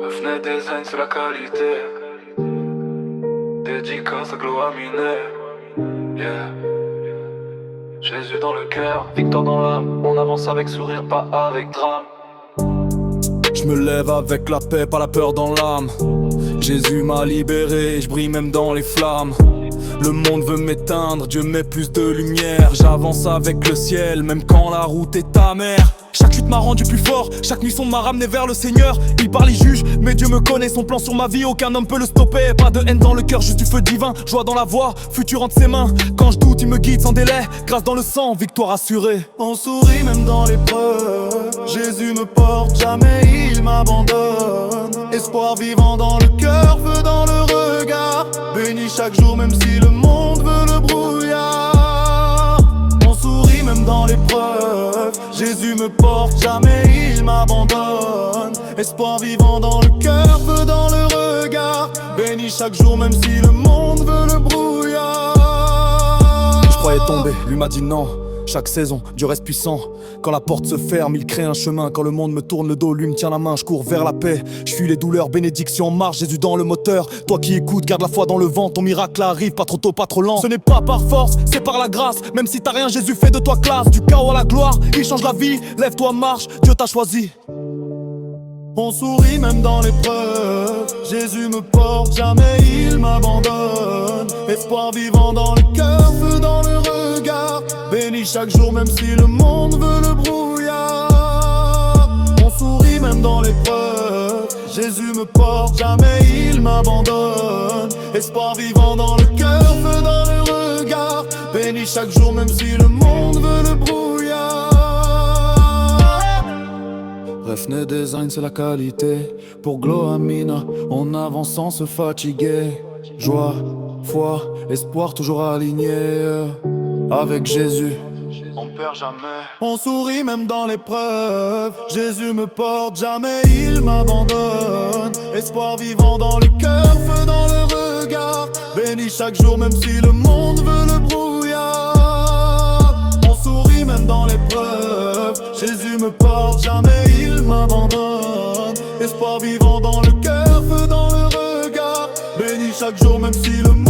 Venez design, c'est la qualité. Dédicace à Glow Aminé. Yeah. Jésus dans le cœur, victoire dans l'âme. On avance avec sourire, pas avec drame. Je me lève avec la paix, pas la peur dans l'âme. Jésus m'a libéré, je brille même dans les flammes. Le monde veut m'éteindre, Dieu met plus de lumière. J'avance avec le ciel, même quand la route est amère. Chaque chute m'a rendu plus fort, chaque nuit sombre m'a ramené vers le Seigneur. Il parle, il juge, mais Dieu me connaît. Son plan sur ma vie, aucun homme peut le stopper. Pas de haine dans le cœur, juste du feu divin. Joie dans la voix, futur entre ses mains. Quand je doute, il me guide sans délai. Grâce dans le sang, victoire assurée. On sourit même dans l'épreuve. Jésus me porte, jamais il m'abandonne. Espoir vivant dans le cœur, feu dans le regard. Béni chaque jour, même si le monde veut le brouillard. On sourit même dans l'épreuve. Jésus me porte, jamais il m'abandonne. Espoir vivant dans le cœur, feu dans le regard. Béni chaque jour, même si le monde veut le brouillard. Je croyais tomber, lui m'a dit non. Chaque saison, Dieu reste puissant. Quand la porte se ferme, il crée un chemin. Quand le monde me tourne le dos, lui me tient la main. Je cours vers la paix, je fuis les douleurs. Bénédiction en marche, Jésus dans le moteur. Toi qui écoutes, garde la foi dans le vent. Ton miracle arrive, pas trop tôt, pas trop lent. Ce n'est pas par force, c'est par la grâce. Même si t'as rien, Jésus fait de toi classe. Du chaos à la gloire, il change la vie. Lève-toi, marche, Dieu t'a choisi. On sourit même dans l'épreuve. Jésus me porte, jamais il m'abandonne. Espoir vivant dans le cœur, feu dans le regard. Béni chaque jour, même si le monde veut le brouillard. On sourit même dans l'épreuve. Jésus me porte, jamais il m'abandonne. Espoir vivant dans le cœur, feu dans le regard. Béni chaque jour, même si le monde veut le brouillard. Refnet Design, c'est la qualité. Pour Glow Amina, on avance sans se fatiguer. Joie, foi, espoir toujours aligné. Avec Jésus, on perd jamais. On sourit même dans l'épreuve. Jésus me porte, jamais il m'abandonne. Espoir vivant dans le cœur, feu dans le regard. Béni chaque jour, même si le monde veut le brouillard. On sourit même dans l'épreuve. Jésus me porte, jamais il m'abandonne. Espoir vivant dans le cœur, feu dans le regard. Béni chaque jour, même si le monde